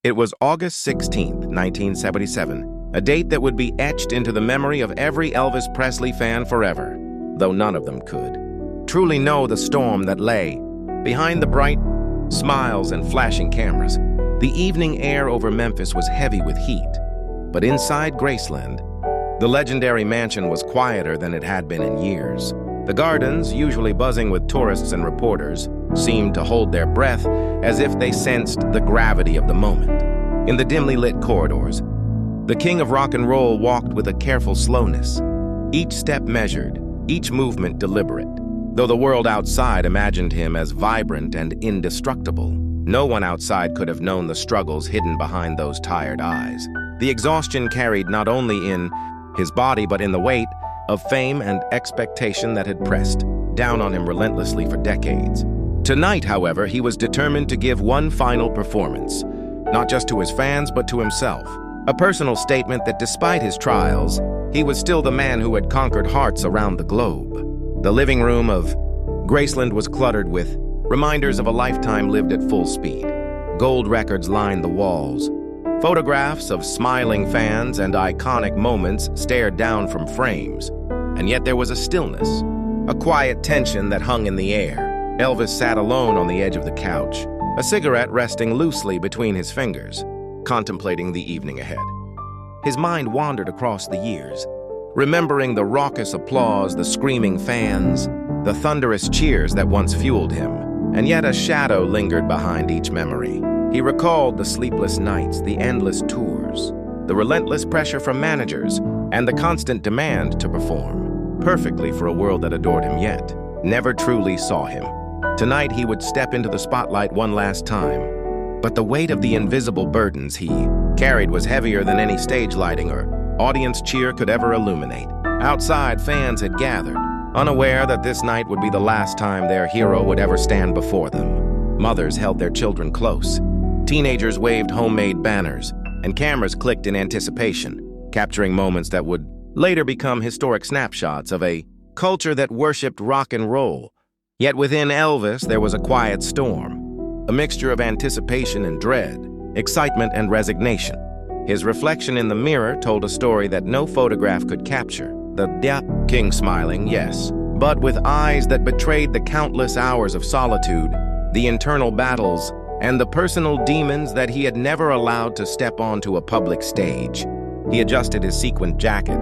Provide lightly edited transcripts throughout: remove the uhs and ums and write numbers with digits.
It was August 16th, 1977, a date that would be etched into the memory of every Elvis Presley fan forever, though none of them could truly know the storm that lay behind the bright smiles and flashing cameras. The evening air over Memphis was heavy with heat, but inside Graceland, the legendary mansion was quieter than it had been in years. The gardens, usually buzzing with tourists and reporters, seemed to hold their breath as if they sensed the gravity of the moment. In the dimly lit corridors, the king of rock and roll walked with a careful slowness, each step measured, each movement deliberate. Though the world outside imagined him as vibrant and indestructible, no one outside could have known the struggles hidden behind those tired eyes. The exhaustion carried not only in his body but in the weight of fame and expectation that had pressed down on him relentlessly for decades. Tonight, however, he was determined to give one final performance, not just to his fans but to himself. A personal statement that despite his trials, he was still the man who had conquered hearts around the globe. The living room of Graceland was cluttered with reminders of a lifetime lived at full speed. Gold records lined the walls. Photographs of smiling fans and iconic moments stared down from frames. And yet there was a stillness, a quiet tension that hung in the air. Elvis sat alone on the edge of the couch, a cigarette resting loosely between his fingers, contemplating the evening ahead. His mind wandered across the years, remembering the raucous applause, the screaming fans, the thunderous cheers that once fueled him. And yet a shadow lingered behind each memory. He recalled the sleepless nights, the endless tours, the relentless pressure from managers, and the constant demand to perform perfectly for a world that adored him yet never truly saw him. Tonight he would step into the spotlight one last time, but the weight of the invisible burdens he carried was heavier than any stage lighting or audience cheer could ever illuminate. Outside, fans had gathered, unaware that this night would be the last time their hero would ever stand before them. Mothers held their children close. Teenagers waved homemade banners, and cameras clicked in anticipation, capturing moments that would later become historic snapshots of a culture that worshipped rock and roll. Yet within Elvis, there was a quiet storm, a mixture of anticipation and dread, excitement and resignation. His reflection in the mirror told a story that no photograph could capture. The king smiling, yes, but with eyes that betrayed the countless hours of solitude, the internal battles, and the personal demons that he had never allowed to step onto a public stage. He adjusted his sequined jacket,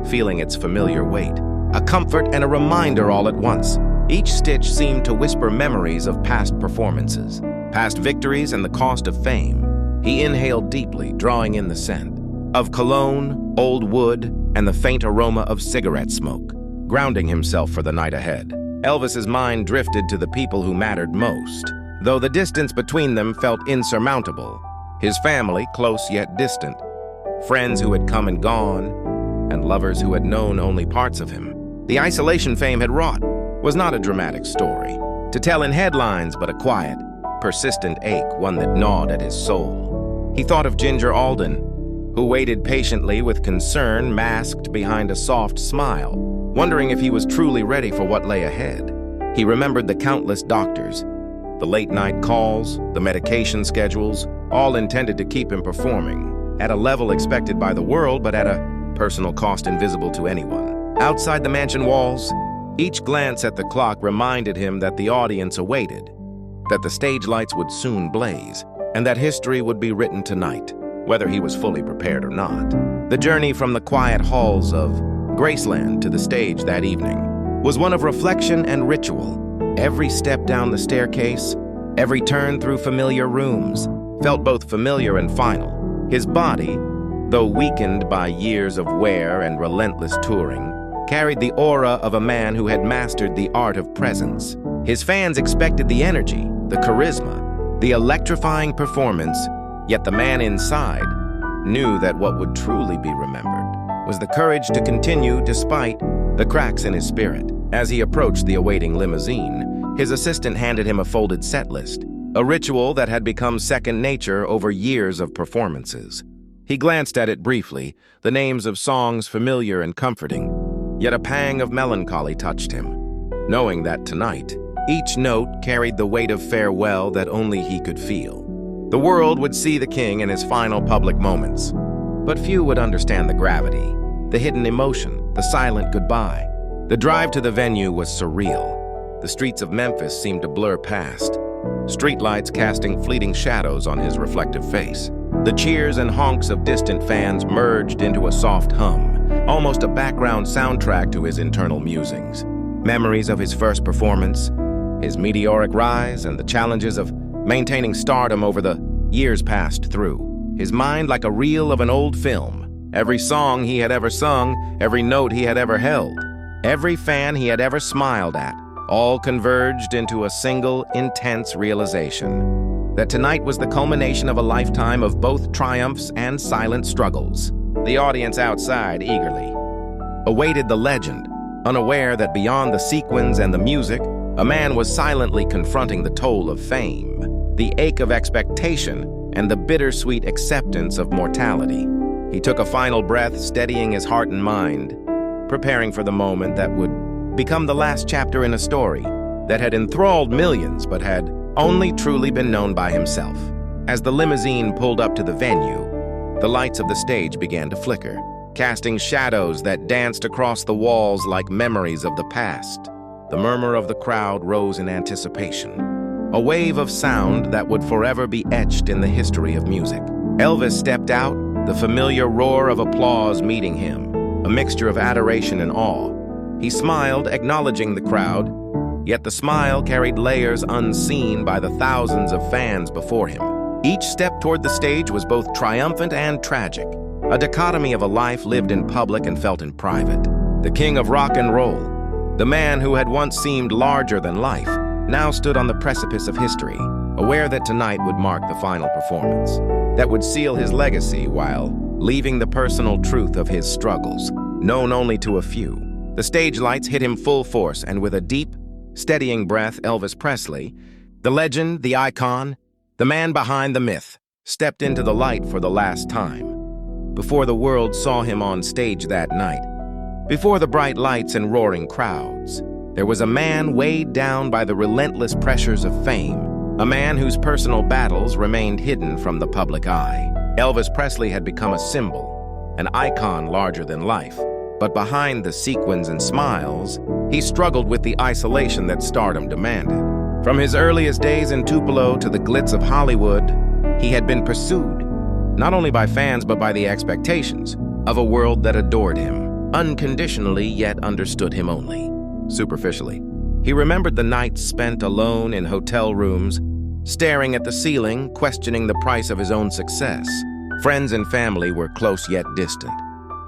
feeling its familiar weight, a comfort and a reminder all at once. Each stitch seemed to whisper memories of past performances, past victories and the cost of fame. He inhaled deeply, drawing in the scent of cologne, old wood, and the faint aroma of cigarette smoke, grounding himself for the night ahead. Elvis's mind drifted to the people who mattered most, though the distance between them felt insurmountable. His family, close yet distant, friends who had come and gone, and lovers who had known only parts of him. The isolation fame had wrought was not a dramatic story to tell in headlines, but a quiet, persistent ache, one that gnawed at his soul. He thought of Ginger Alden, who waited patiently with concern masked behind a soft smile, wondering if he was truly ready for what lay ahead. He remembered the countless doctors, the late-night calls, the medication schedules, all intended to keep him performing at a level expected by the world, but at a personal cost invisible to anyone. Outside the mansion walls, each glance at the clock reminded him that the audience awaited, that the stage lights would soon blaze, and that history would be written tonight, whether he was fully prepared or not. The journey from the quiet halls of Graceland to the stage that evening was one of reflection and ritual. Every step down the staircase, every turn through familiar rooms, felt both familiar and final. His body, though weakened by years of wear and relentless touring, carried the aura of a man who had mastered the art of presence. His fans expected the energy, the charisma, the electrifying performance, yet the man inside knew that what would truly be remembered was the courage to continue despite the cracks in his spirit. As he approached the awaiting limousine, his assistant handed him a folded set list, a ritual that had become second nature over years of performances. He glanced at it briefly, the names of songs familiar and comforting, yet a pang of melancholy touched him, knowing that tonight, each note carried the weight of farewell that only he could feel. The world would see the king in his final public moments. But few would understand the gravity, the hidden emotion, the silent goodbye. The drive to the venue was surreal. The streets of Memphis seemed to blur past, streetlights casting fleeting shadows on his reflective face. The cheers and honks of distant fans merged into a soft hum, almost a background soundtrack to his internal musings. Memories of his first performance, his meteoric rise, and the challenges of maintaining stardom over the years passed through. His mind like a reel of an old film. Every song he had ever sung, every note he had ever held, every fan he had ever smiled at, all converged into a single, intense realization that tonight was the culmination of a lifetime of both triumphs and silent struggles. The audience outside eagerly awaited the legend, unaware that beyond the sequins and the music, a man was silently confronting the toll of fame, the ache of expectation, and the bittersweet acceptance of mortality. He took a final breath, steadying his heart and mind, preparing for the moment that would become the last chapter in a story that had enthralled millions but had only truly been known by himself. As the limousine pulled up to the venue, the lights of the stage began to flicker, casting shadows that danced across the walls like memories of the past. The murmur of the crowd rose in anticipation, a wave of sound that would forever be etched in the history of music. Elvis stepped out, the familiar roar of applause meeting him, a mixture of adoration and awe. He smiled, acknowledging the crowd, yet the smile carried layers unseen by the thousands of fans before him. Each step toward the stage was both triumphant and tragic, a dichotomy of a life lived in public and felt in private. The king of rock and roll, the man who had once seemed larger than life, now stood on the precipice of history, aware that tonight would mark the final performance that would seal his legacy while leaving the personal truth of his struggles known only to a few. The stage lights hit him full force, and with a deep, steadying breath, Elvis Presley, the legend, the icon, the man behind the myth, stepped into the light for the last time. Before the world saw him on stage that night, before the bright lights and roaring crowds, there was a man weighed down by the relentless pressures of fame, a man whose personal battles remained hidden from the public eye. Elvis Presley had become a symbol, an icon larger than life. But behind the sequins and smiles, he struggled with the isolation that stardom demanded. From his earliest days in Tupelo to the glitz of Hollywood, he had been pursued, not only by fans but by the expectations of a world that adored him, unconditionally yet understood him only superficially. He remembered the nights spent alone in hotel rooms, staring at the ceiling, questioning the price of his own success. Friends and family were close yet distant,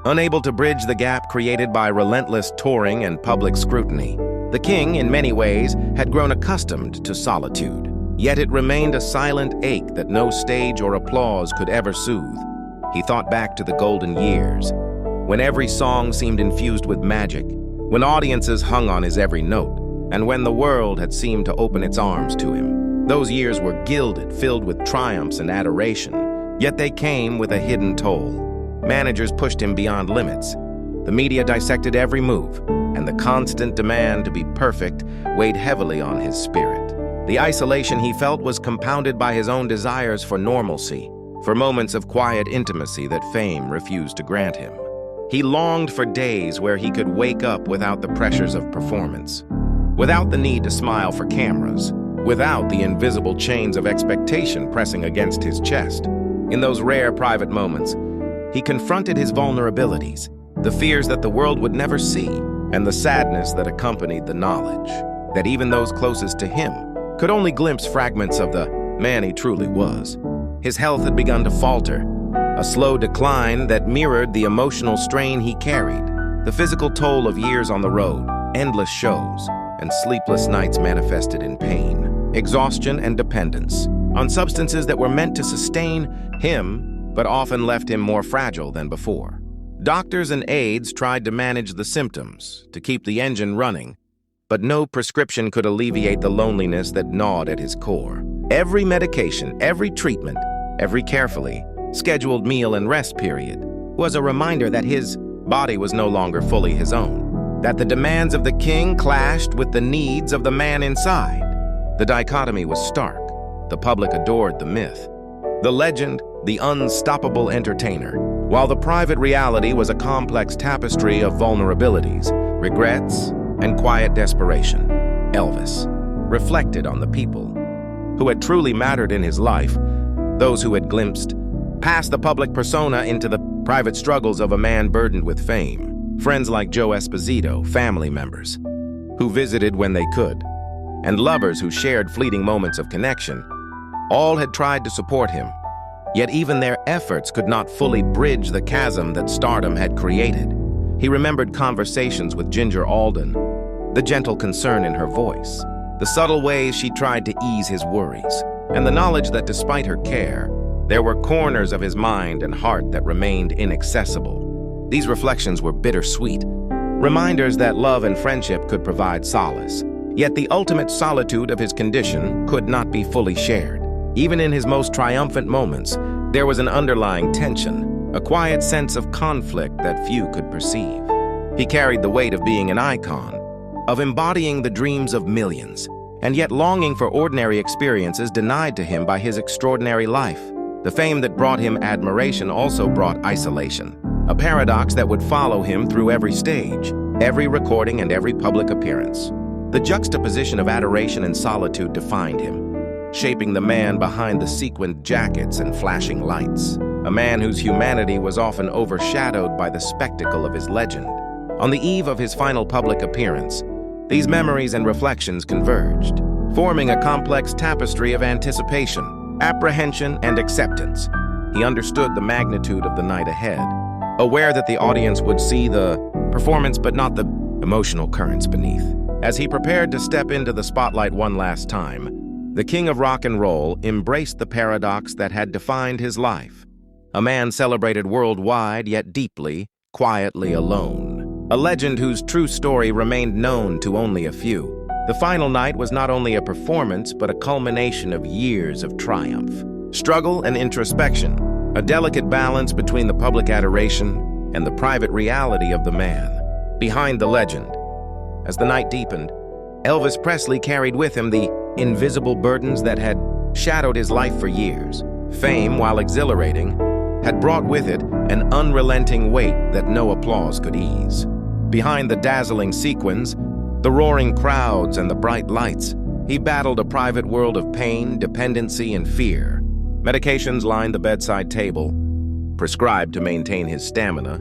unable to bridge the gap created by relentless touring and public scrutiny. The king, in many ways, had grown accustomed to solitude, yet it remained a silent ache that no stage or applause could ever soothe. He thought back to the golden years, when every song seemed infused with magic, when audiences hung on his every note, and when the world had seemed to open its arms to him. Those years were gilded, filled with triumphs and adoration, yet they came with a hidden toll. Managers pushed him beyond limits. The media dissected every move, and the constant demand to be perfect weighed heavily on his spirit. The isolation he felt was compounded by his own desires for normalcy, for moments of quiet intimacy that fame refused to grant him. He longed for days where he could wake up without the pressures of performance, without the need to smile for cameras, without the invisible chains of expectation pressing against his chest. In those rare private moments, he confronted his vulnerabilities, the fears that the world would never see, and the sadness that accompanied the knowledge that even those closest to him could only glimpse fragments of the man he truly was. His health had begun to falter, a slow decline that mirrored the emotional strain he carried, the physical toll of years on the road, endless shows, and sleepless nights manifested in pain, exhaustion, and dependence on substances that were meant to sustain him, but often left him more fragile than before. Doctors and aides tried to manage the symptoms, to keep the engine running, but no prescription could alleviate the loneliness that gnawed at his core. Every medication, every treatment, every carefully scheduled meal and rest period was a reminder that his body was no longer fully his own, that the demands of the king clashed with the needs of the man inside. The dichotomy was stark. The public adored the myth, The legend, the unstoppable entertainer, while the private reality was a complex tapestry of vulnerabilities, regrets, and quiet desperation. Elves reflected on the people who had truly mattered in his life, those who had glimpsed past the public persona into the private struggles of a man burdened with fame. Friends like Joe Esposito, family members who visited when they could, and lovers who shared fleeting moments of connection, all had tried to support him. Yet even their efforts could not fully bridge the chasm that stardom had created. He remembered conversations with Ginger Alden, the gentle concern in her voice, the subtle ways she tried to ease his worries, and the knowledge that despite her care, there were corners of his mind and heart that remained inaccessible. These reflections were bittersweet, reminders that love and friendship could provide solace. Yet the ultimate solitude of his condition could not be fully shared. Even in his most triumphant moments, there was an underlying tension, a quiet sense of conflict that few could perceive. He carried the weight of being an icon, of embodying the dreams of millions, and yet longing for ordinary experiences denied to him by his extraordinary life. The fame that brought him admiration also brought isolation, a paradox that would follow him through every stage, every recording, and every public appearance. The juxtaposition of adoration and solitude defined him, shaping the man behind the sequined jackets and flashing lights, a man whose humanity was often overshadowed by the spectacle of his legend. On the eve of his final public appearance, these memories and reflections converged, forming a complex tapestry of anticipation, apprehension, and acceptance. He understood the magnitude of the night ahead, aware that the audience would see the performance but not the emotional currents beneath. As he prepared to step into the spotlight one last time, the king of rock and roll embraced the paradox that had defined his life. A man celebrated worldwide, yet deeply, quietly alone. A legend whose true story remained known to only a few. The final night was not only a performance, but a culmination of years of triumph, struggle, and introspection, a delicate balance between the public adoration and the private reality of the man behind the legend. As the night deepened, Elvis Presley carried with him the invisible burdens that had shadowed his life for years. Fame, while exhilarating, had brought with it an unrelenting weight that no applause could ease. Behind the dazzling sequins, the roaring crowds, and the bright lights, he battled a private world of pain, dependency, and fear. Medications lined the bedside table, prescribed to maintain his stamina,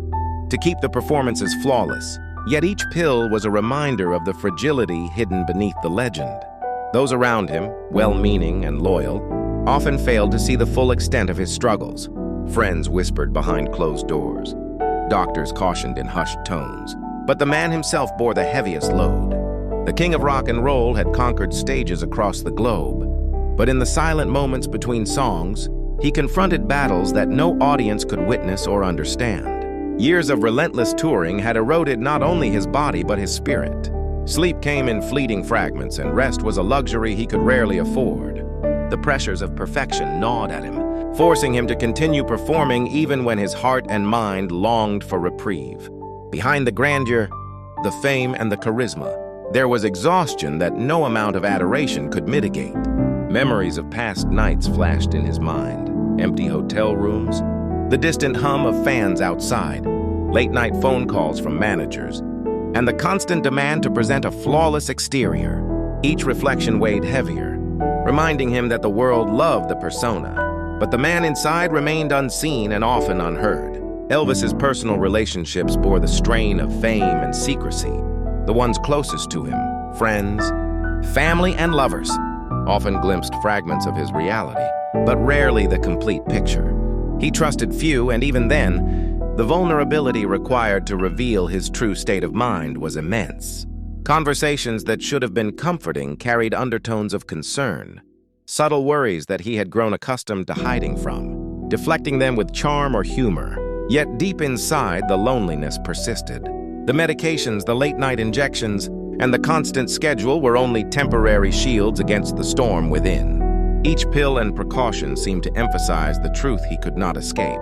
to keep the performances flawless. Yet each pill was a reminder of the fragility hidden beneath the legend. Those around him, well-meaning and loyal, often failed to see the full extent of his struggles. Friends whispered behind closed doors. Doctors cautioned in hushed tones. But the man himself bore the heaviest load. The king of rock and roll had conquered stages across the globe. But in the silent moments between songs, he confronted battles that no audience could witness or understand. Years of relentless touring had eroded not only his body but his spirit. Sleep came in fleeting fragments, and rest was a luxury he could rarely afford. The pressures of perfection gnawed at him, forcing him to continue performing even when his heart and mind longed for reprieve. Behind the grandeur, the fame, and the charisma, there was exhaustion that no amount of adoration could mitigate. Memories of past nights flashed in his mind. Empty hotel rooms, the distant hum of fans outside, late-night phone calls from managers, and the constant demand to present a flawless exterior. Each reflection weighed heavier, reminding him that the world loved the persona, but the man inside remained unseen and often unheard. Elvis's personal relationships bore the strain of fame and secrecy. The ones closest to him, friends, family, and lovers, often glimpsed fragments of his reality, but rarely the complete picture. He trusted few, and even then, the vulnerability required to reveal his true state of mind was immense. Conversations that should have been comforting carried undertones of concern, subtle worries that he had grown accustomed to hiding from, deflecting them with charm or humor. Yet deep inside, the loneliness persisted. The medications, the late-night injections, and the constant schedule were only temporary shields against the storm within. Each pill and precaution seemed to emphasize the truth he could not escape.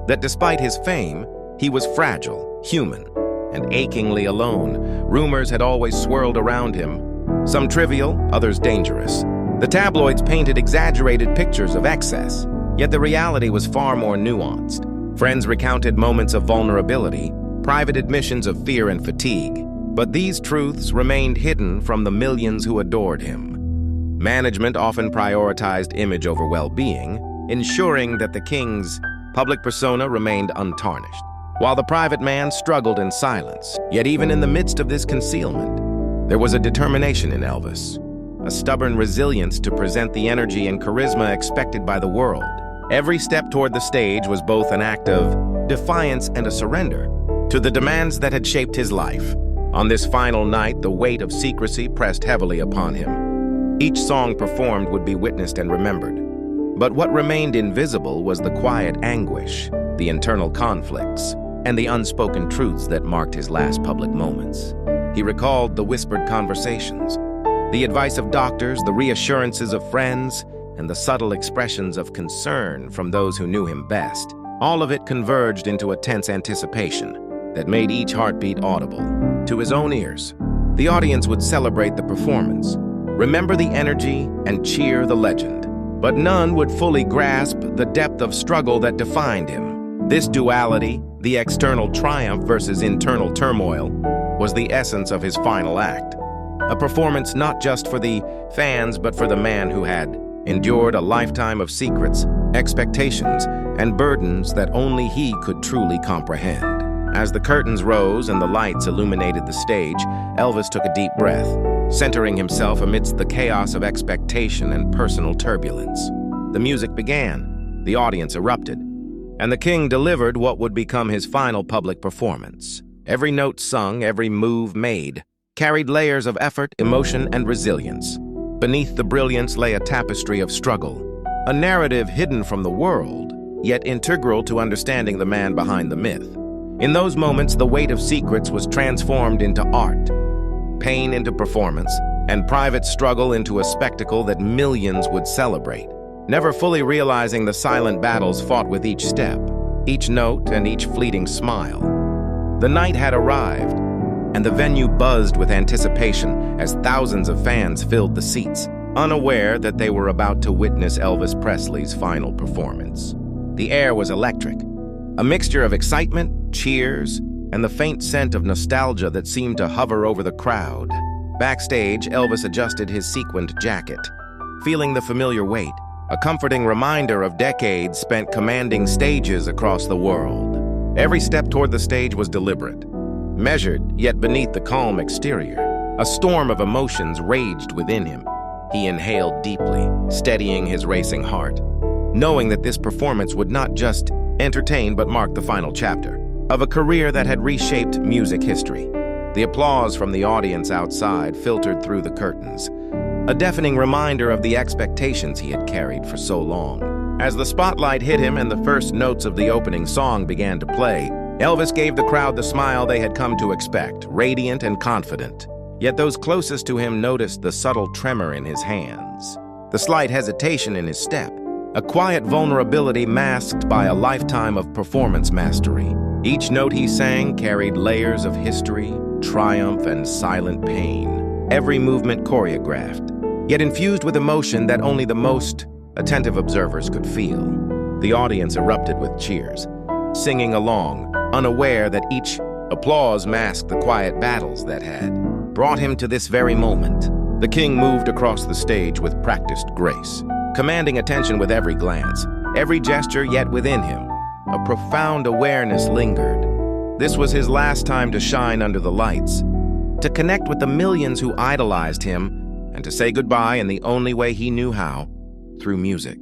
That despite his fame, he was fragile, human, and achingly alone. Rumors had always swirled around him, some trivial, others dangerous. The tabloids painted exaggerated pictures of excess, Yet the reality was far more nuanced. Friends recounted moments of vulnerability, private admissions of fear and fatigue, but these truths remained hidden from the millions who adored him. Management often prioritized image over well-being, ensuring that the king's public persona remained untarnished, while the private man struggled in silence. Yet even in the midst of this concealment, there was a determination in Elvis, a stubborn resilience to present the energy and charisma expected by the world. Every step toward the stage was both an act of defiance and a surrender to the demands that had shaped his life. On this final night, the weight of secrecy pressed heavily upon him. Each song performed would be witnessed and remembered. But what remained invisible was the quiet anguish, the internal conflicts, and the unspoken truths that marked his last public moments. He recalled the whispered conversations, the advice of doctors, the reassurances of friends, and the subtle expressions of concern from those who knew him best. All of it converged into a tense anticipation that made each heartbeat audible. To his own ears, the audience would celebrate the performance, remember the energy, and cheer the legend. But none would fully grasp the depth of struggle that defined him. This duality, the external triumph versus internal turmoil, was the essence of his final act. A performance not just for the fans, but for the man who had endured a lifetime of secrets, expectations, and burdens that only he could truly comprehend. As the curtains rose and the lights illuminated the stage, Elvis took a deep breath, centering himself amidst the chaos of expectation and personal turbulence. The music began, the audience erupted, and the king delivered what would become his final public performance. Every note sung, every move made, carried layers of effort, emotion, and resilience. Beneath the brilliance lay a tapestry of struggle, a narrative hidden from the world, yet integral to understanding the man behind the myth. In those moments, the weight of secrets was transformed into art, pain into performance, and private struggle into a spectacle that millions would celebrate, never fully realizing the silent battles fought with each step, each note, and each fleeting smile. The night had arrived, and the venue buzzed with anticipation as thousands of fans filled the seats, unaware that they were about to witness Elvis Presley's final performance. The air was electric, a mixture of excitement, cheers, and the faint scent of nostalgia that seemed to hover over the crowd. Backstage, Elvis adjusted his sequined jacket, feeling the familiar weight, a comforting reminder of decades spent commanding stages across the world. Every step toward the stage was deliberate, measured, yet beneath the calm exterior, a storm of emotions raged within him. He inhaled deeply, steadying his racing heart, knowing that this performance would not just entertain but mark the final chapter of a career that had reshaped music history. The applause from the audience outside filtered through the curtains, a deafening reminder of the expectations he had carried for so long. As the spotlight hit him and the first notes of the opening song began to play, Elvis gave the crowd the smile they had come to expect, radiant and confident. Yet those closest to him noticed the subtle tremor in his hands, the slight hesitation in his step, a quiet vulnerability masked by a lifetime of performance mastery. Each note he sang carried layers of history, triumph, and silent pain, every movement choreographed, yet infused with emotion that only the most attentive observers could feel. The audience erupted with cheers, singing along, unaware that each applause masked the quiet battles that had brought him to this very moment. The king moved across the stage with practiced grace, commanding attention with every glance, every gesture, yet within him, a profound awareness lingered. This was his last time to shine under the lights, to connect with the millions who idolized him, and to say goodbye in the only way he knew how, through music.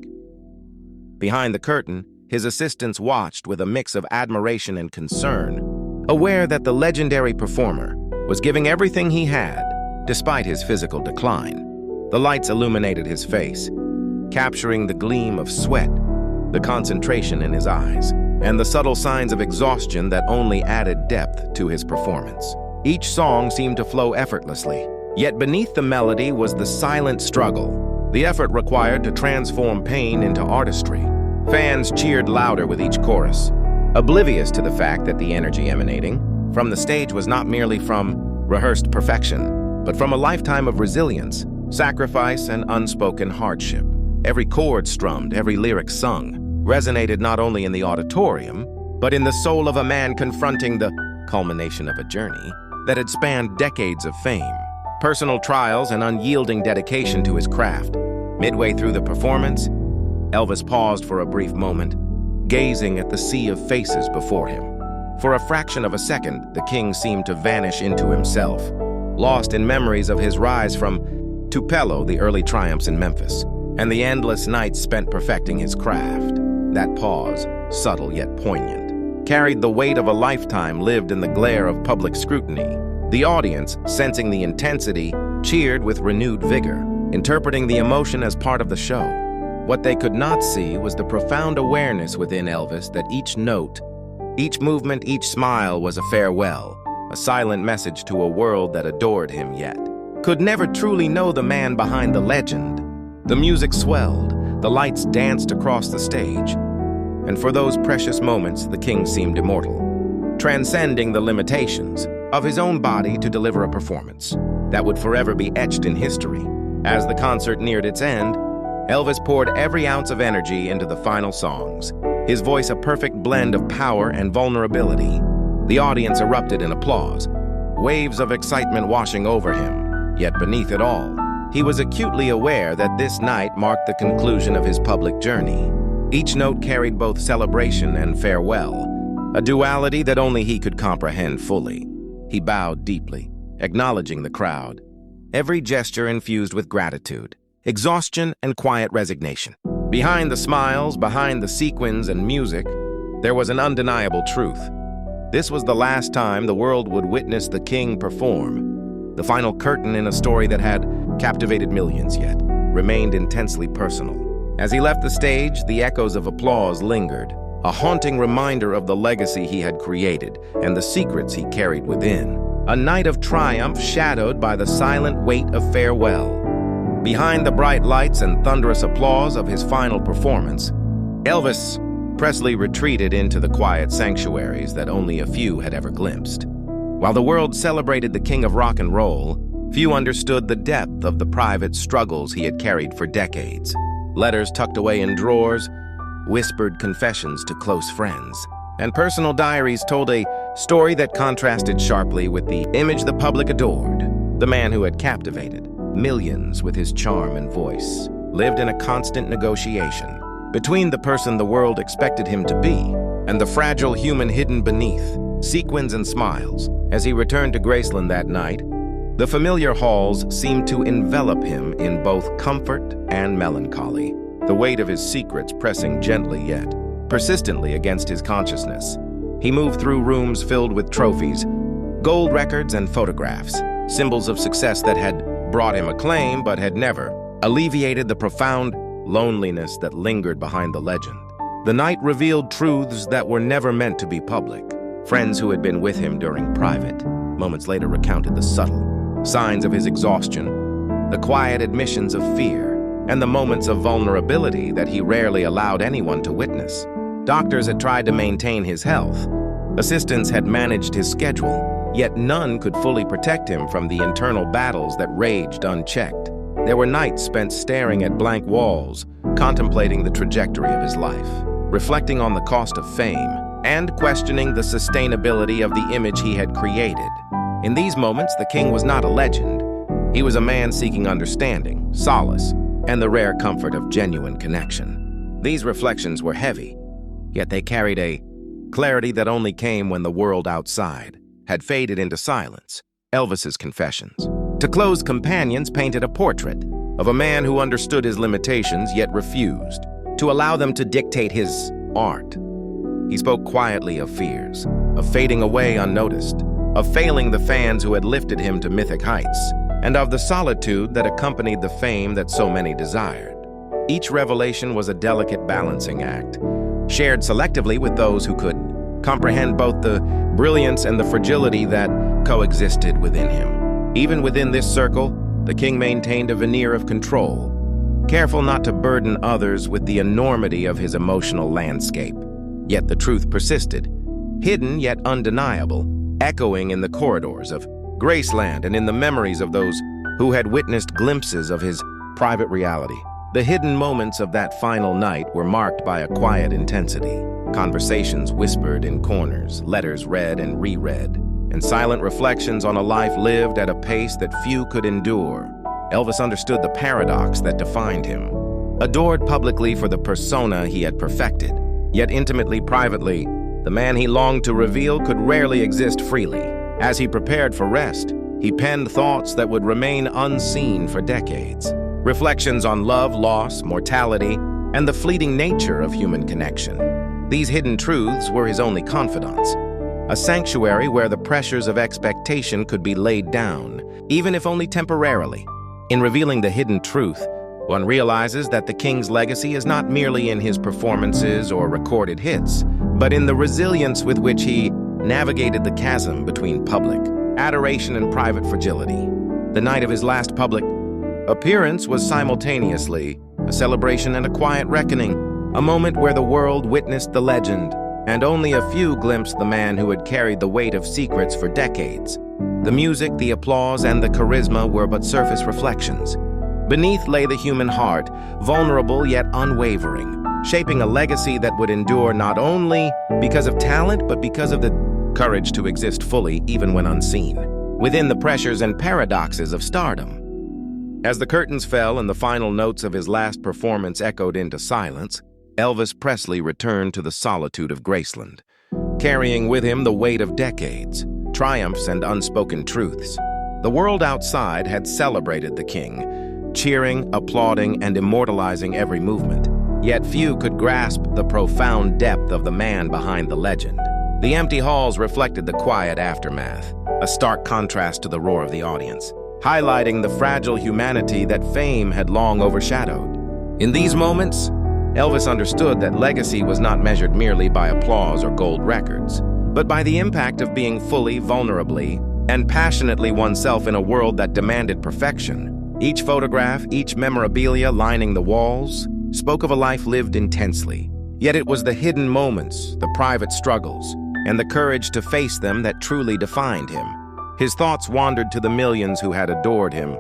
Behind the curtain, his assistants watched with a mix of admiration and concern, aware that the legendary performer was giving everything he had, despite his physical decline. The lights illuminated his face, capturing the gleam of sweat, the concentration in his eyes, and the subtle signs of exhaustion that only added depth to his performance. Each song seemed to flow effortlessly, yet beneath the melody was the silent struggle, the effort required to transform pain into artistry. Fans cheered louder with each chorus, oblivious to the fact that the energy emanating from the stage was not merely from rehearsed perfection, but from a lifetime of resilience, sacrifice, and unspoken hardship. Every chord strummed, every lyric sung, resonated not only in the auditorium, but in the soul of a man confronting the culmination of a journey that had spanned decades of fame, personal trials, and unyielding dedication to his craft. Midway through the performance, Elvis paused for a brief moment, gazing at the sea of faces before him. For a fraction of a second, the king seemed to vanish into himself, lost in memories of his rise from Tupelo, the early triumphs in Memphis, and the endless nights spent perfecting his craft. That pause, subtle yet poignant, carried the weight of a lifetime lived in the glare of public scrutiny. The audience, sensing the intensity, cheered with renewed vigor, interpreting the emotion as part of the show. What they could not see was the profound awareness within Elvis that each note, each movement, each smile was a farewell, a silent message to a world that adored him yet could never truly know the man behind the legend. The music swelled, the lights danced across the stage, and for those precious moments, the king seemed immortal, transcending the limitations of his own body to deliver a performance that would forever be etched in history. As the concert neared its end, Elvis poured every ounce of energy into the final songs, his voice a perfect blend of power and vulnerability. The audience erupted in applause, waves of excitement washing over him. Yet beneath it all, he was acutely aware that this night marked the conclusion of his public journey. Each note carried both celebration and farewell, a duality that only he could comprehend fully. He bowed deeply, acknowledging the crowd, every gesture infused with gratitude, exhaustion, and quiet resignation. Behind the smiles, behind the sequins and music, there was an undeniable truth. This was the last time the world would witness the king perform. The final curtain in a story that had captivated millions yet remained intensely personal. As he left the stage, the echoes of applause lingered, a haunting reminder of the legacy he had created and the secrets he carried within. A night of triumph shadowed by the silent weight of farewell. Behind the bright lights and thunderous applause of his final performance, Elvis Presley retreated into the quiet sanctuaries that only a few had ever glimpsed. While the world celebrated the king of rock and roll, few understood the depth of the private struggles he had carried for decades. Letters tucked away in drawers, whispered confessions to close friends, and personal diaries told a story that contrasted sharply with the image the public adored. The man who had captivated millions with his charm and voice lived in a constant negotiation between the person the world expected him to be and the fragile human hidden beneath sequins and smiles. As he returned to Graceland that night, the familiar halls seemed to envelop him in both comfort and melancholy, the weight of his secrets pressing gently yet persistently against his consciousness. He moved through rooms filled with trophies, gold records, and photographs, symbols of success that had brought him acclaim but had never alleviated the profound loneliness that lingered behind the legend. The night revealed truths that were never meant to be public. Friends who had been with him during private moments later recounted the subtle signs of his exhaustion, the quiet admissions of fear, and the moments of vulnerability that he rarely allowed anyone to witness. Doctors had tried to maintain his health. Assistants had managed his schedule, yet none could fully protect him from the internal battles that raged unchecked. There were nights spent staring at blank walls, contemplating the trajectory of his life, reflecting on the cost of fame, and questioning the sustainability of the image he had created. In these moments, the king was not a legend. He was a man seeking understanding, solace, and the rare comfort of genuine connection. These reflections were heavy, yet they carried a clarity that only came when the world outside had faded into silence. Elvis's confessions. To close, companions painted a portrait of a man who understood his limitations yet refused to allow them to dictate his art. He spoke quietly of fears, of fading away unnoticed, of failing the fans who had lifted him to mythic heights, and of the solitude that accompanied the fame that so many desired. Each revelation was a delicate balancing act, shared selectively with those who could comprehend both the brilliance and the fragility that coexisted within him. Even within this circle, the king maintained a veneer of control, careful not to burden others with the enormity of his emotional landscape. Yet the truth persisted, hidden yet undeniable, echoing in the corridors of Graceland and in the memories of those who had witnessed glimpses of his private reality. The hidden moments of that final night were marked by a quiet intensity. Conversations whispered in corners, letters read and reread, and silent reflections on a life lived at a pace that few could endure. Elvis understood the paradox that defined him. Adored publicly for the persona he had perfected, yet intimately, privately, the man he longed to reveal could rarely exist freely. As he prepared for rest, he penned thoughts that would remain unseen for decades. Reflections on love, loss, mortality, and the fleeting nature of human connection. These hidden truths were his only confidants, a sanctuary where the pressures of expectation could be laid down, even if only temporarily. In revealing the hidden truth, one realizes that the king's legacy is not merely in his performances or recorded hits, but in the resilience with which he navigated the chasm between public adoration and private fragility. The night of his last public appearance was simultaneously a celebration and a quiet reckoning, a moment where the world witnessed the legend, and only a few glimpsed the man who had carried the weight of secrets for decades. The music, the applause, and the charisma were but surface reflections. Beneath lay the human heart, vulnerable yet unwavering, shaping a legacy that would endure not only because of talent, but because of the courage to exist fully even when unseen, within the pressures and paradoxes of stardom. As the curtains fell and the final notes of his last performance echoed into silence, Elvis Presley returned to the solitude of Graceland, carrying with him the weight of decades, triumphs, and unspoken truths. The world outside had celebrated the king, cheering, applauding, and immortalizing every movement. Yet few could grasp the profound depth of the man behind the legend. The empty halls reflected the quiet aftermath, a stark contrast to the roar of the audience, highlighting the fragile humanity that fame had long overshadowed. In these moments, Elvis understood that legacy was not measured merely by applause or gold records, but by the impact of being fully, vulnerably, and passionately oneself in a world that demanded perfection. Each photograph, each memorabilia lining the walls, spoke of a life lived intensely. Yet it was the hidden moments, the private struggles, and the courage to face them that truly defined him. His thoughts wandered to the millions who had adored him,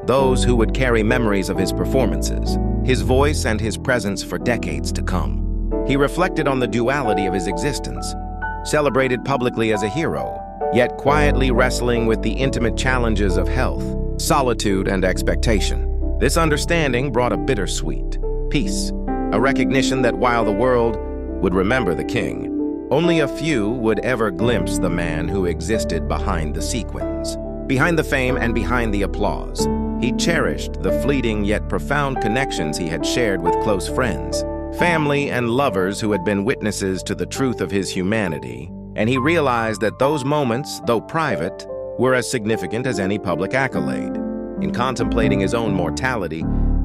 those who would carry memories of his performances, his voice, and his presence for decades to come. He reflected on the duality of his existence, celebrated publicly as a hero, yet quietly wrestling with the intimate challenges of health, solitude, and expectation. This understanding brought a bittersweet peace, a recognition that while the world would remember the king, only a few would ever glimpse the man who existed behind the sequins, behind the fame and behind the applause. He cherished the fleeting yet profound connections he had shared with close friends, family, and lovers who had been witnesses to the truth of his humanity, and he realized that those moments, though private, were as significant as any public accolade. In contemplating his own mortality,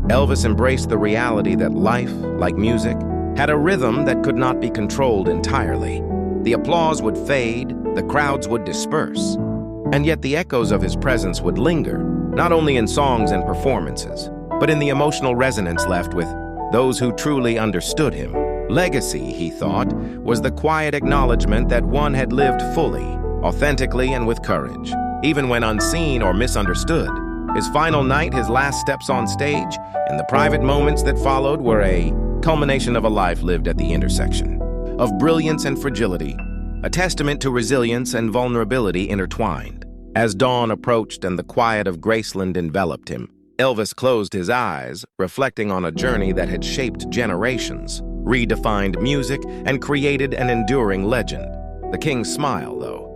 Elvis embraced the reality that life, like music, had a rhythm that could not be controlled entirely. The applause would fade, the crowds would disperse, and yet the echoes of his presence would linger, not only in songs and performances, but in the emotional resonance left with those who truly understood him. Legacy, he thought, was the quiet acknowledgement that one had lived fully, authentically, and with courage, even when unseen or misunderstood. His final night, his last steps on stage, and the private moments that followed were a culmination of a life lived at the intersection of brilliance and fragility, a testament to resilience and vulnerability intertwined. As dawn approached and the quiet of Graceland enveloped him, Elvis closed his eyes, reflecting on a journey that had shaped generations, redefined music, and created an enduring legend. The king's smile, though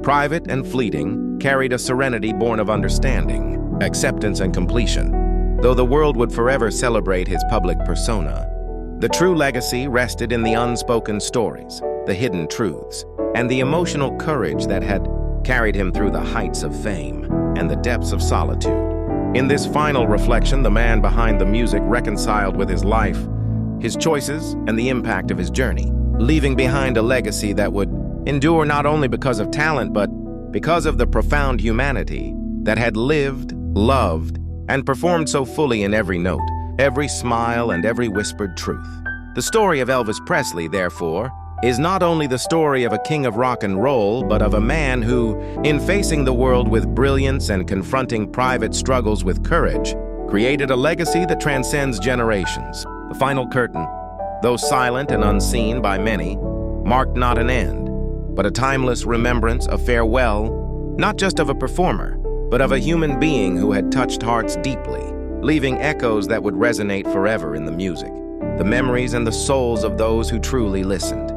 private and fleeting, carried a serenity born of understanding, acceptance, and completion. Though the world would forever celebrate his public persona, the true legacy rested in the unspoken stories, the hidden truths, and the emotional courage that had carried him through the heights of fame and the depths of solitude. In this final reflection, the man behind the music reconciled with his life, his choices, and the impact of his journey, leaving behind a legacy that would endure not only because of talent, but because of the profound humanity that had lived, loved, and performed so fully in every note, every smile, and every whispered truth. The story of Elvis Presley, therefore, is not only the story of a king of rock and roll, but of a man who, in facing the world with brilliance and confronting private struggles with courage, created a legacy that transcends generations. The final curtain, though silent and unseen by many, marked not an end, but a timeless remembrance, a farewell, not just of a performer, but of a human being who had touched hearts deeply, leaving echoes that would resonate forever in the music, the memories and the souls of those who truly listened.